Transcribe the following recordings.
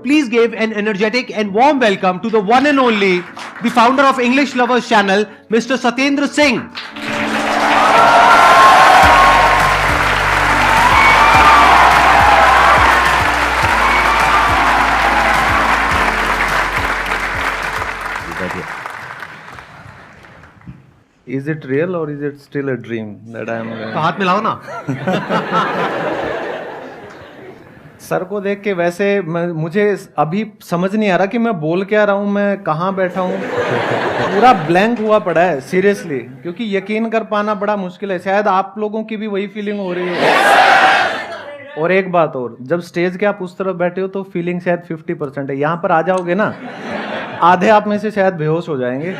please give an energetic and warm welcome to the one and only, the founder of English Lovers channel, Mr. Satyendra Singh. Is it real or is it still a dream that I am? तो हाथ मिलाओ ना. Sir को देख के वैसे मुझे अभी समझ नहीं आ रहा कि मैं बोल क्या रहा हूँ, मैं कहाँ बैठा हूँ. पूरा ब्लैंक हुआ पड़ा है सीरियसली, क्योंकि यकीन कर पाना बड़ा मुश्किल है. शायद आप लोगों की भी वही फीलिंग हो रही है. और एक बात और, जब स्टेज के आप उस तरफ बैठे हो तो फीलिंग शायद 50% है. यहाँ पर आ जाओगे ना, आधे आप में से शायद बेहोश हो जाएंगे.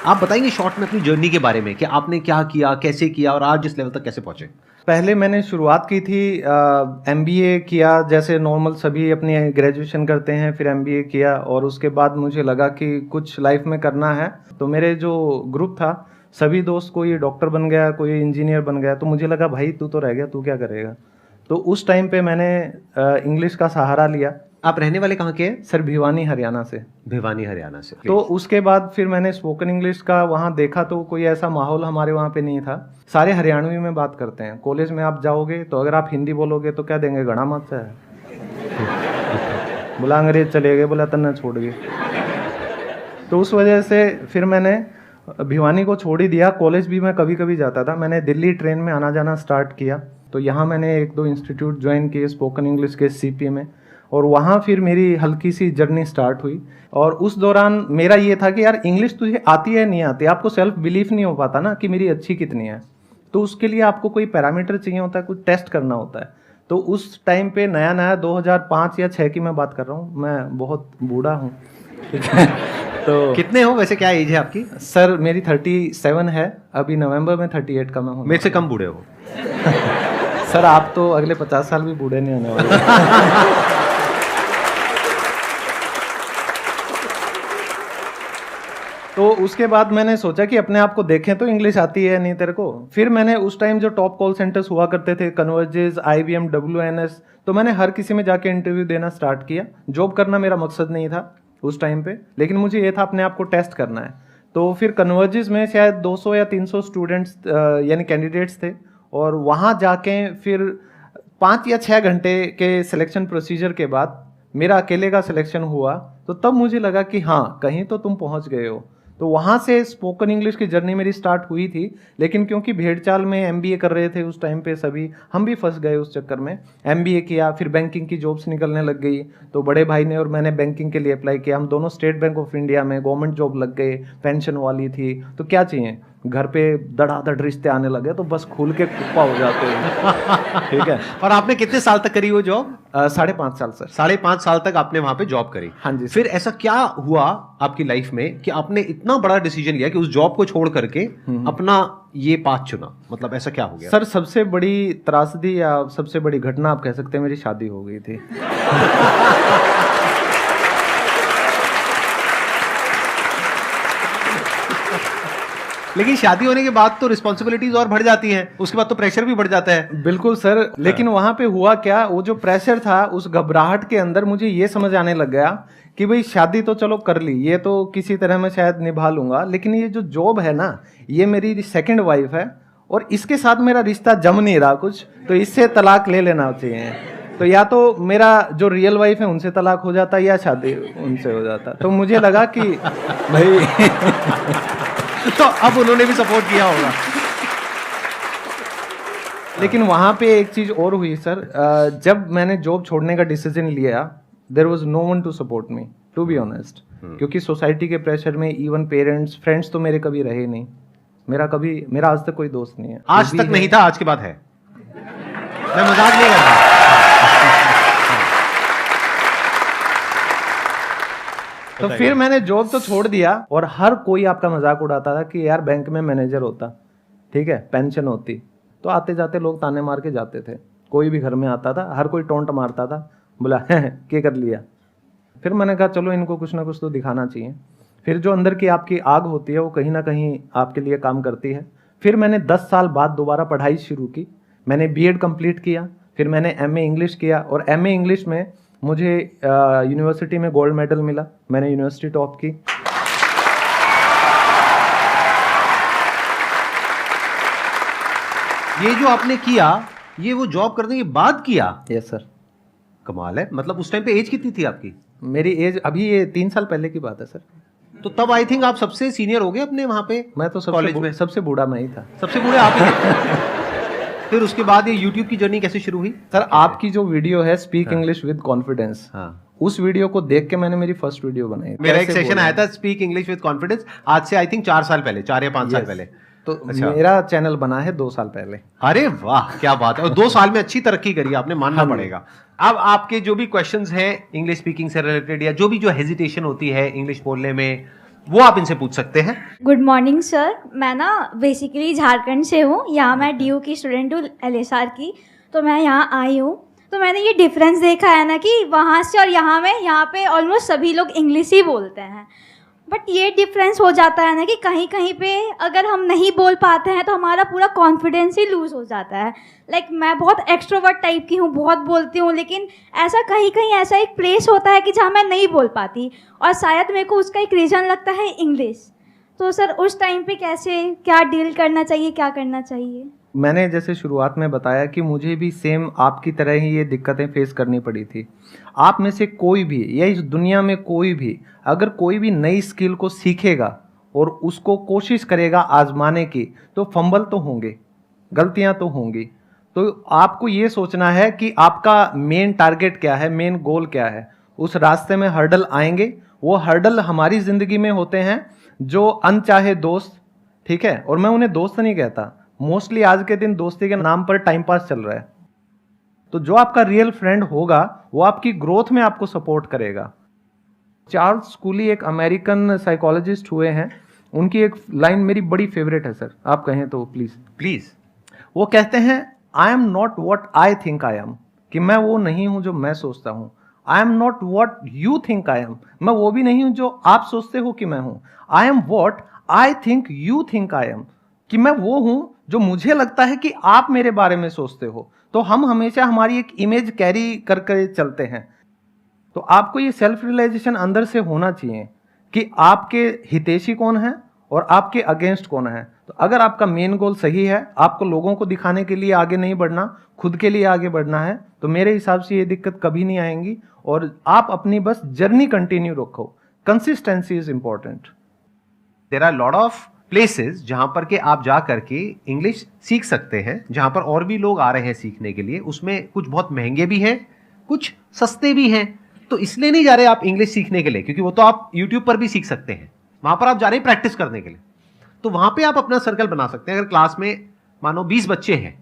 आप बताएंगे शॉर्ट में अपनी जर्नी के बारे में कि आपने क्या किया, कैसे किया और आज इस लेवल तक कैसे पहुंचे? पहले मैंने शुरुआत की थी, एमबीए किया जैसे नॉर्मल सभी अपनी ग्रेजुएशन करते हैं, फिर एमबीए किया और उसके बाद मुझे लगा कि कुछ लाइफ में करना है. तो मेरे जो ग्रुप था सभी दोस्त, कोई डॉक्टर बन गया, कोई इंजीनियर बन गया, तो मुझे लगा भाई तू तो रह गया, तू क्या करेगा. तो उस टाइम पे मैंने इंग्लिश का सहारा लिया. आप रहने वाले कहाँ के हैं? सर भिवानी हरियाणा से. भिवानी हरियाणा से. तो उसके बाद फिर मैंने स्पोकन इंग्लिश का वहाँ देखा, तो कोई ऐसा माहौल हमारे वहाँ पे नहीं था. सारे हरियाणवी में बात करते हैं. कॉलेज में आप जाओगे तो अगर आप हिंदी बोलोगे तो क्या देंगे, गणा मत है. बोला अंग्रेज चले गए, बोला तन्ना छोड़ गए. तो उस वजह से फिर मैंने भिवानी को छोड़ ही दिया. कॉलेज भी मैं कभी कभी जाता था. मैंने दिल्ली ट्रेन में आना जाना स्टार्ट किया. तो यहाँ मैंने 1-2 इंस्टीट्यूट ज्वाइन किए स्पोकन इंग्लिश के सीपी में, और वहाँ फिर मेरी हल्की सी जर्नी स्टार्ट हुई. और उस दौरान मेरा ये था कि यार इंग्लिश तुझे आती है नहीं आती, आपको सेल्फ बिलीफ नहीं हो पाता ना कि मेरी अच्छी कितनी है. तो उसके लिए आपको कोई पैरामीटर चाहिए होता है, कुछ टेस्ट करना होता है. तो उस टाइम पे नया नया 2005 या 6 की मैं बात कर रहा हूँ, मैं बहुत बूढ़ा हूँ. तो कितने हो वैसे, क्या एज है आपकी? सर मेरी 37 है. अभी नवंबर में 38 का मैं हूँ. मेरे से कम बूढ़े हो. सर आप तो अगले 50 साल भी बूढ़े नहीं होने वाले. तो उसके बाद मैंने सोचा कि अपने आप को देखें तो इंग्लिश आती है नहीं तेरे को. फिर मैंने उस टाइम जो टॉप कॉल सेंटर्स हुआ करते थे, कन्वर्जेस, IBM, WNS, तो मैंने हर किसी में जाके इंटरव्यू देना स्टार्ट किया. जॉब करना मेरा मकसद नहीं था उस टाइम पे, लेकिन मुझे ये था अपने आप को टेस्ट करना है. तो फिर कन्वर्जेस में शायद 200 या 300 स्टूडेंट्स यानी कैंडिडेट्स थे, और वहाँ जाके फिर 5 या 6 घंटे के सिलेक्शन प्रोसीजर के बाद मेरा अकेले का सिलेक्शन हुआ. तो तब मुझे लगा कि हाँ कहीं तो तुम पहुँच गए हो. तो वहाँ से स्पोकन इंग्लिश की जर्नी मेरी स्टार्ट हुई थी. लेकिन क्योंकि भेड़चाल में एमबीए कर रहे थे उस टाइम पे सभी, हम भी फंस गए उस चक्कर में. एमबीए किया, फिर बैंकिंग की जॉब्स निकलने लग गई. तो बड़े भाई ने और मैंने बैंकिंग के लिए अप्लाई किया. हम दोनों स्टेट बैंक ऑफ इंडिया में गवर्नमेंट जॉब लग गए, पेंशन वाली थी. तो क्या चाहिए, घर पे धड़ाधड़ रिश्ते आने लगे तो बस खुल के कुप्पा हो जाते हैं. ठीक है. और आपने कितने साल तक करी वो जॉब? 5.5 साल सर. 5.5 साल तक आपने वहां पे जॉब करी? हाँ जी. फिर ऐसा क्या हुआ आपकी लाइफ में कि आपने इतना बड़ा डिसीजन लिया कि उस जॉब को छोड़ करके अपना ये पाथ चुना? मतलब ऐसा क्या हो गया? सर सबसे बड़ी त्रासदी या सबसे बड़ी घटना आप कह सकते हैं, मेरी शादी हो गई थी. लेकिन शादी होने के बाद तो रिस्पॉन्सिबिलिटीज और बढ़ जाती हैं, उसके बाद तो प्रेशर भी बढ़ जाता है. बिल्कुल सर. लेकिन वहां पे हुआ क्या, वो जो प्रेशर था उस घबराहट के अंदर मुझे ये समझ आने लग गया कि भाई शादी तो चलो कर ली, ये तो किसी तरह मैं शायद निभा लूंगा, लेकिन ये जो जॉब है ना, ये मेरी सेकंड वाइफ है और इसके साथ मेरा रिश्ता जम नहीं रहा कुछ, तो इससे तलाक ले लेना चाहिए. तो या तो मेरा जो रियल वाइफ है उनसे तलाक हो जाता या शादी उनसे हो जाता. तो मुझे लगा कि भाई तो अब उन्होंने भी सपोर्ट किया होगा. लेकिन वहां पे एक चीज और हुई सर. जब मैंने जॉब छोड़ने का डिसीजन लिया, there was no one to support me, to be honest. क्योंकि सोसाइटी के प्रेशर में इवन पेरेंट्स, फ्रेंड्स तो मेरे कभी रहे नहीं. मेरा आज तक कोई दोस्त नहीं है. आज तक नहीं था, आज के बाद है. मैं मजाक नहीं कर रहा. तो फिर मैंने जॉब तो छोड़ दिया, और हर कोई आपका मजाक उड़ाता था कि यार बैंक में मैनेजर होता, ठीक है, पेंशन होती. तो आते जाते लोग ताने मार के जाते थे. कोई भी घर में आता था, हर कोई टोंट मारता था, बोला क्या कर लिया. फिर मैंने कहा चलो इनको कुछ ना कुछ तो दिखाना चाहिए. फिर जो अंदर की आपकी आग होती है वो कहीं ना कहीं आपके लिए काम करती है. फिर मैंने 10 साल बाद दोबारा पढ़ाई शुरू की, मैंने बीएड कंप्लीट किया, फिर मैंने एमए इंग्लिश किया और एमए इंग्लिश में मुझे यूनिवर्सिटी में गोल्ड मेडल मिला, मैंने यूनिवर्सिटी टॉप की। ये जो आपने किया, ये वो जॉब करने के बाद किया? Yes sir. कमाल है। मतलब उस टाइम पे एज कितनी थी आपकी? मेरी एज अभी ये 3 साल पहले की बात है सर। तो तब आई थिंक आप सबसे सीनियर हो गए अपने वहां पे? मैं तो कॉलेज में सबसे बूढ़ा मैं ही था। सबसे बूढ़े आप ही थे। फिर उसके बाद ये यूट्यूब की जर्नी कैसे शुरू हुई? सर आपकी जो वीडियो है स्पीक इंग्लिश विद कॉन्फिडेंस, उस वीडियो को देख के मैंने मेरी फर्स्ट वीडियो बनाई। मेरा एक सेशन आया था स्पीक इंग्लिश विद कॉन्फिडेंस, आज से आई थिंक 4 साल पहले, 4 या 5 साल पहले। तो मेरा चैनल बना है 2 साल पहले। अरे वाह, क्या बात है। और 2 साल में अच्छी तरक्की करी आपने, मानना पड़ेगा। अब आपके जो भी क्वेश्चंस हैं इंग्लिश स्पीकिंग से रिलेटेड, या जो भी जो हेजिटेशन होती है इंग्लिश बोलने में, वो आप इनसे पूछ सकते हैं। गुड मॉर्निंग सर, मैं ना बेसिकली झारखंड से हूँ। यहाँ मैं डीयू की स्टूडेंट हूँ, एलएसआर की। तो मैं यहाँ आई हूँ, तो मैंने ये डिफरेंस देखा है ना कि वहाँ से और यहाँ में, यहाँ पे ऑलमोस्ट सभी लोग इंग्लिश ही बोलते हैं। बट ये डिफरेंस हो जाता है ना कि कहीं कहीं पे अगर हम नहीं बोल पाते हैं तो हमारा पूरा कॉन्फिडेंस ही लूज़ हो जाता है। लाइक मैं बहुत एक्सट्रोवर्ट टाइप की हूँ, बहुत बोलती हूँ, लेकिन ऐसा कहीं कहीं ऐसा एक प्लेस होता है कि जहाँ मैं नहीं बोल पाती, और शायद मेरे को उसका एक रीज़न लगता है इंग्लिश। तो सर उस टाइम पे कैसे, क्या डील करना चाहिए, क्या करना चाहिए? मैंने जैसे शुरुआत में बताया कि मुझे भी सेम आपकी तरह ही ये दिक्कतें फेस करनी पड़ी थी। आप में से कोई भी, या इस दुनिया में कोई भी, अगर कोई भी नई स्किल को सीखेगा और उसको कोशिश करेगा आजमाने की, तो फंबल तो होंगे, गलतियां तो होंगी। तो आपको ये सोचना है कि आपका मेन टारगेट क्या है, मेन गोल क्या है। उस रास्ते में हर्डल आएंगे, वो हर्डल हमारी ज़िंदगी में होते हैं जो अनचाहे दोस्त, ठीक है, और मैं उन्हें दोस्त नहीं कहता, मोस्टली आज के दिन दोस्ती के नाम पर टाइम पास चल रहा है। तो जो आपका रियल फ्रेंड होगा वो आपकी ग्रोथ में आपको सपोर्ट करेगा। चार्ल्स स्कूली एक अमेरिकन साइकोलॉजिस्ट हुए हैं, उनकी एक लाइन मेरी बड़ी फेवरेट है सर, आप कहें तो प्लीज। वो कहते हैं, I am not what I think I am, कि मैं वो नहीं हूं जो मैं सोचता हूं। I am not what you think I am, मैं वो भी नहीं हूं जो आप सोचते हो कि मैं हूं। I am what I think you think I am, कि मैं वो हूं जो मुझे लगता है कि आप मेरे बारे में सोचते हो। तो हम हमेशा हमारी एक इमेज कैरी करके चलते हैं। तो आपको ये सेल्फ रियलाइजेशन अंदर से होना चाहिए कि आपके हितैषी कौन है और आपके अगेंस्ट कौन है। तो अगर आपका मेन गोल सही है, आपको लोगों को दिखाने के लिए आगे नहीं बढ़ना, खुद के लिए आगे बढ़ना है, तो मेरे हिसाब से ये दिक्कत कभी नहीं आएंगी। और आप अपनी बस जर्नी कंटिन्यू रखो, consistency is important. There are lot of places जहां पर के आप जा करके इंग्लिश सीख सकते हैं, जहां पर और भी लोग आ रहे हैं सीखने के लिए। उसमें कुछ बहुत महंगे भी हैं, कुछ सस्ते भी हैं। तो इसलिए नहीं जा रहे आप इंग्लिश सीखने के लिए, क्योंकि वो तो आप यूट्यूब पर भी सीख सकते हैं, वहां पर आप जा रहे हैं प्रैक्टिस करने के लिए। तो वहां पे आप अपना सर्कल बना सकते हैं। अगर क्लास में मानो 20 बच्चे हैं,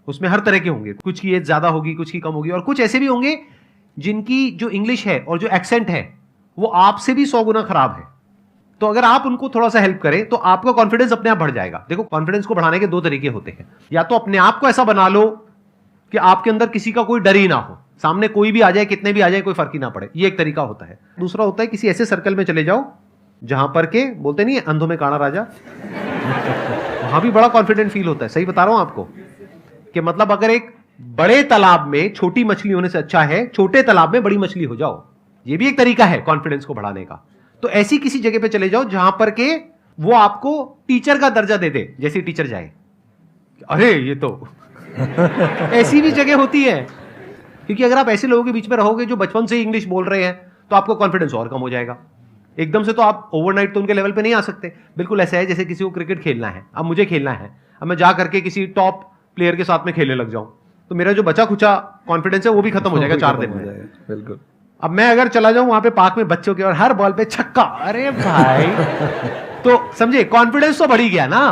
उसमें हर तरह के होंगे, कुछ की एज ज्यादा होगी, कुछ की कम होगी, और कुछ ऐसे भी होंगे जिनकी जो इंग्लिश है और जो एक्सेंट है वो आपसे भी 100 गुना खराब है। तो अगर आप उनको थोड़ा सा हेल्प करें तो आपका कॉन्फिडेंस अपने आप बढ़ जाएगा। देखो, कॉन्फिडेंस को बढ़ाने के 2 तरीके होते हैं। या तो अपने आप को ऐसा बना लो कि आपके अंदर किसी का कोई डर ही ना हो, सामने कोई भी आ जाए, कितने भी आ जाए, कोई फर्क ही ना पड़े, ये एक तरीका होता है। दूसरा होता है किसी ऐसे सर्कल में चले जाओ जहां पर के बोलते नहीं है अंधों में काना राजा, वहां भी बड़ा कॉन्फिडेंट फील होता है। सही बता रहा हूं आपको, कि मतलब अगर एक बड़े तालाब में छोटी मछली होने से अच्छा है छोटे तालाब में बड़ी मछली हो जाओ। ये भी एक तरीका है कॉन्फिडेंस को बढ़ाने का। तो ऐसी किसी जगह पे चले जाओ जहां पर के वो आपको टीचर का दर्जा दे दे, जैसे टीचर जाए, अरे ये तो ऐसी भी जगह होती है। क्योंकि अगर आप ऐसे लोगों के बीच में रहोगे जो बचपन से इंग्लिश बोल रहे हैं, तो आपको कॉन्फिडेंस और कम हो जाएगा। एकदम से तो आप ओवरनाइट तो उनके लेवल पे नहीं आ सकते। बिल्कुल ऐसा है जैसे किसी को क्रिकेट खेलना है, अब मुझे खेलना है, अब मैं जा करके किसी टॉप प्लेयर के साथ में खेलने लग जाऊं, तो मेरा जो बचा खुचा कॉन्फिडेंस है वो भी खत्म हो जाएगा 4 दिन में। बिल्कुल। अब मैं अगर चला जाऊं वहां पे पार्क में बच्चों के और हर बॉल पे छक्का, अरे भाई तो समझे कॉन्फिडेंस तो बढ़ ही गया ना।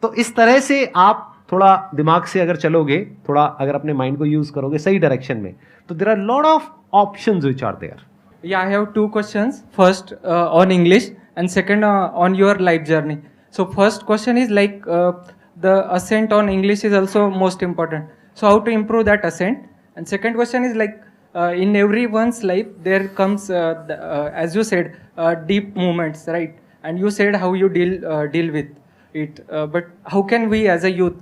तो इस तरह से आप थोड़ा दिमाग से अगर चलोगे, थोड़ा अगर अपने माइंड को यूज करोगे सही डायरेक्शन में, तो there are lot of options which are there. Yeah, I have 2 questions. First on English and second on your life journey. So first question is like the accent on English is also most important. So how to improve that accent? And second question is like in everyone's life there comes as you said deep moments, right? And you said how you deal with. it. But how can we as a youth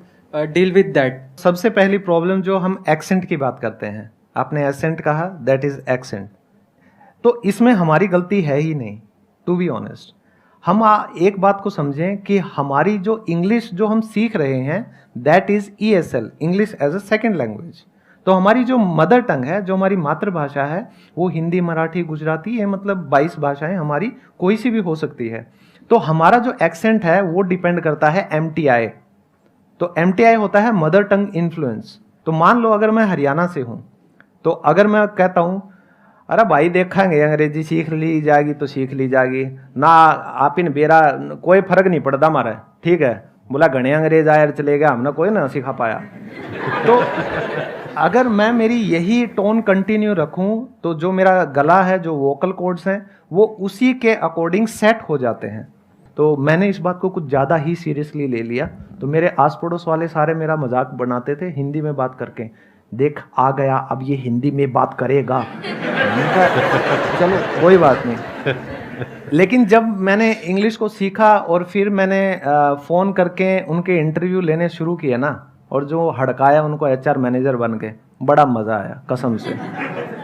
deal with that? सबसे पहली problem जो हम accent की बात करते हैं, आपने accent कहा, दैट इज एक्सेंट। तो इसमें हमारी गलती है ही नहीं, टू बी ऑनेस्ट। हम एक बात को समझें कि हमारी जो इंग्लिश जो हम सीख रहे हैं that is ESL, English as a second language. तो हमारी जो मदर टंग है, जो हमारी मातृभाषा है, वो हिंदी, मराठी, गुजराती, ये मतलब 22 भाषाएं हमारी कोई सी भी हो सकती है। तो हमारा जो एक्सेंट है वो डिपेंड करता है MTI। तो MTI होता है मदर टंग इन्फ्लुएंस। तो मान लो अगर मैं हरियाणा से हूँ, तो अगर मैं कहता हूँ अरे भाई देखेंगे अंग्रेजी सीख ली जाएगी तो सीख ली जाएगी ना, आप इन बेरा कोई फर्क नहीं पड़ता हमारा, ठीक है, बोला घने अंग्रेज आयर चले गया, हमने कोई ना सिखा पाया। तो अगर मैं मेरी यही टोन कंटिन्यू रखूं तो जो मेरा गला है, जो वोकल कॉर्ड्स हैं, वो उसी के अकॉर्डिंग सेट हो जाते हैं। तो मैंने इस बात को कुछ ज़्यादा ही सीरियसली ले लिया। तो मेरे आस पड़ोस वाले सारे मेरा मजाक बनाते थे हिंदी में बात करके, देख आ गया अब ये हिंदी में बात करेगा। मैंने कहा, चलो कोई बात नहीं। लेकिन जब मैंने इंग्लिश को सीखा और फिर मैंने फ़ोन करके उनके इंटरव्यू लेने शुरू किए ना, और जो हड़काया उनको HR मैनेजर बन के, बड़ा मज़ा आया, कसम से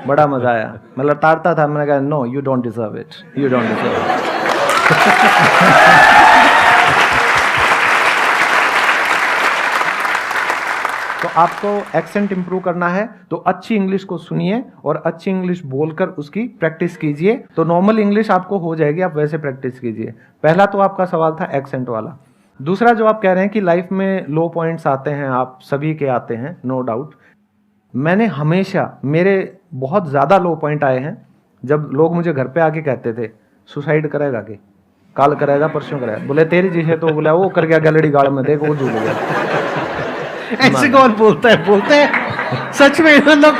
बड़ा मज़ा आया। मैं लताड़ता था, मैंने कहा no you don't deserve it, you don't deserve it. तो आपको एक्सेंट इंप्रूव करना है तो अच्छी इंग्लिश को सुनिए और अच्छी इंग्लिश बोलकर उसकी प्रैक्टिस कीजिए, तो नॉर्मल इंग्लिश आपको हो जाएगी, आप वैसे प्रैक्टिस कीजिए। पहला तो आपका सवाल था एक्सेंट वाला। दूसरा जो आप कह रहे हैं कि लाइफ में लो पॉइंट्स आते हैं, आप सभी के आते हैं, नो डाउट। मैंने हमेशा, मेरे बहुत ज़्यादा लो पॉइंट आए हैं जब लोग मुझे घर पे आके कहते थे सुसाइड करेगा कि काल करेगा, परसों करेगा। बोले तेरी जी है, तो बोला वो कर गया गैलरी गाड़ में, देखो वो झूल गया। ऐसे कौन बोलता है? बोलते हैं सच में? मतलब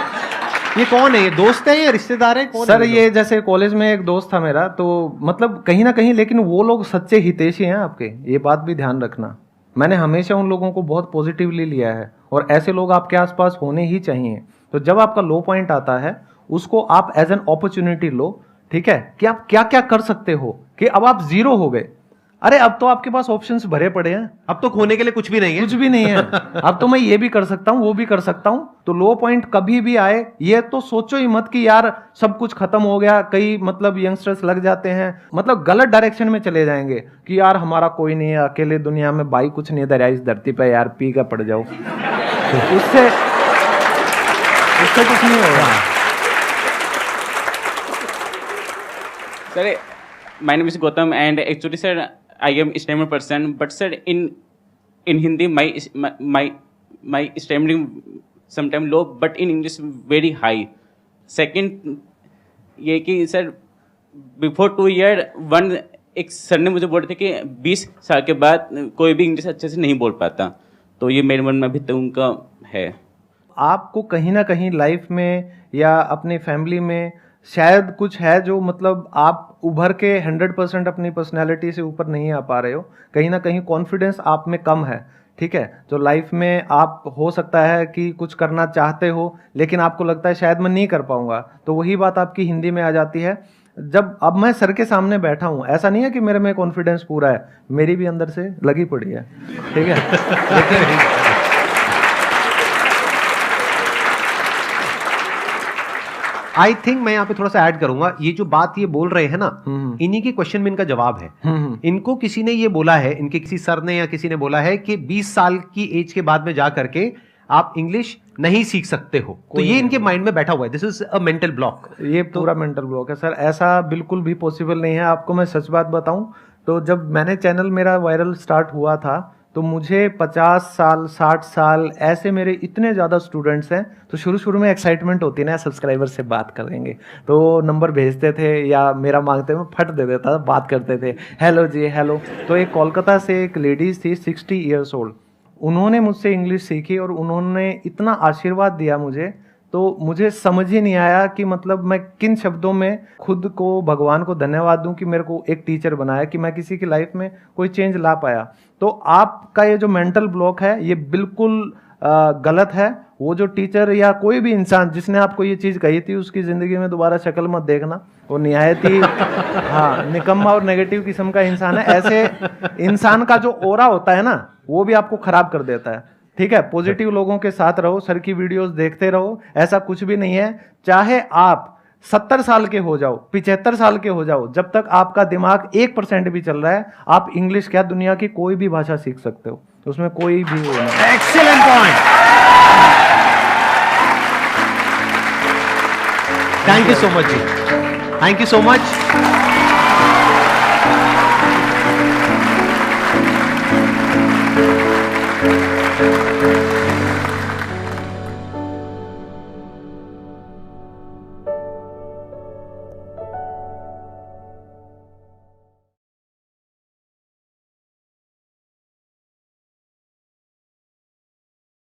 ये कौन है? ये दोस्त है या रिश्तेदार है? कौन सर है? ये जैसे कॉलेज में एक दोस्त था मेरा, तो मतलब कहीं ना कहीं, लेकिन वो लोग सच्चे हितैषी हैं आपके, ये बात भी ध्यान रखना। मैंने हमेशा उन लोगों को बहुत पॉजिटिवली लिया है और ऐसे लोग आपके आसपास होने ही चाहिए। तो जब आपका लो पॉइंट आता है उसको आप एज एन अपॉर्चुनिटी लो, ठीक है, कि आप क्या क्या कर सकते हो, कि अब आप जीरो हो गए, अरे अब तो आपके पास ऑप्शंस भरे पड़े हैं, अब तो खोने के लिए कुछ भी नहीं है, कुछ भी नहीं है। अब तो मैं ये भी कर सकता हूँ, वो भी कर सकता हूँ। तो लो पॉइंट कभी भी आए ये तो सोचो ही मत कि यार सब कुछ खत्म हो गया। कई मतलब यंगस्टर्स लग जाते हैं, मतलब गलत डायरेक्शन में चले जाएंगे कि यार हमारा कोई नहीं है, अकेले दुनिया में भाई कुछ नहीं दरिया इस धरती पे, यार पी का पड़ जाओ। उससे कुछ नहीं होगा। Sir, my name is Gautam, and actually, sir, I am stammer person. But sir, in Hindi, my stammering sometimes low, but in English very high. Second, ये कि sir, before 2 year, एक सर ने मुझे बोला था कि 20 साल के बाद कोई भी इंग्लिश अच्छे से नहीं बोल पाता। तो ये मेरे मन में अभी तक उनका है। आपको कहीं ना कहीं लाइफ में या अपनी फैमिली में शायद कुछ है जो मतलब आप उभर के 100% अपनी पर्सनैलिटी से ऊपर नहीं आ पा रहे हो, कहीं ना कहीं कॉन्फिडेंस आप में कम है, ठीक है। तो लाइफ में आप हो सकता है कि कुछ करना चाहते हो लेकिन आपको लगता है शायद मैं नहीं कर पाऊंगा, तो वही बात आपकी हिंदी में आ जाती है। जब अब मैं सर के सामने बैठा हूँ, ऐसा नहीं है कि मेरे में कॉन्फिडेंस पूरा है, मेरी भी अंदर से लगी पड़ी है, ठीक है। लेकिन आई थिंक मैं यहाँ पे थोड़ा सा ऐड करूंगा, ये जो बात ये बोल रहे हैं ना, इन्हीं के क्वेश्चन में इनका जवाब है। इनको किसी ने ये बोला है, इनके किसी सर ने या किसी ने बोला है कि 20 साल की एज के बाद में जा करके आप इंग्लिश नहीं सीख सकते हो, तो ये इनके माइंड में बैठा हुआ है। This is a mental block. ये पूरा मेंटल ब्लॉक है सर, ऐसा बिल्कुल भी पॉसिबल नहीं है। आपको मैं सच बात बताऊं तो जब मैंने चैनल मेरा वायरल स्टार्ट हुआ था तो मुझे 50 साल 60 साल ऐसे मेरे इतने ज़्यादा स्टूडेंट्स हैं, तो शुरू में एक्साइटमेंट होती है ना, सब्सक्राइबर से बात करेंगे, तो नंबर भेजते थे या मेरा मांगते मैं फट दे देता था, बात करते थे, हेलो जी हेलो। तो एक कोलकाता से एक लेडीज़ थी 60 ईयर्स ओल्ड, उन्होंने मुझसे इंग्लिश सीखी और उन्होंने इतना आशीर्वाद दिया मुझे, तो मुझे समझ ही नहीं आया कि मतलब मैं किन शब्दों में खुद को भगवान को धन्यवाद दूं कि मेरे को एक टीचर बनाया, कि मैं किसी की लाइफ में कोई चेंज ला पाया। तो आपका ये जो मेंटल ब्लॉक है ये बिल्कुल गलत है। वो जो टीचर या कोई भी इंसान जिसने आपको ये चीज़ कही थी उसकी ज़िंदगी में दोबारा शक्ल मत देखना वो निहायत ही हाँ निकम्मा और नेगेटिव किस्म का इंसान है। ऐसे इंसान का जो ओरा होता है ना वो भी आपको खराब कर देता है। ठीक है, पॉजिटिव लोगों के साथ रहो, सर की वीडियोस देखते रहो, ऐसा कुछ भी नहीं है। चाहे आप 70 साल के हो जाओ, 75 साल के हो जाओ, जब तक आपका दिमाग 1% भी चल रहा है, आप इंग्लिश क्या दुनिया की कोई भी भाषा सीख सकते हो, उसमें कोई भी वो नहीं। Excellent point. Thank you so much जी, थैंक यू सो मच।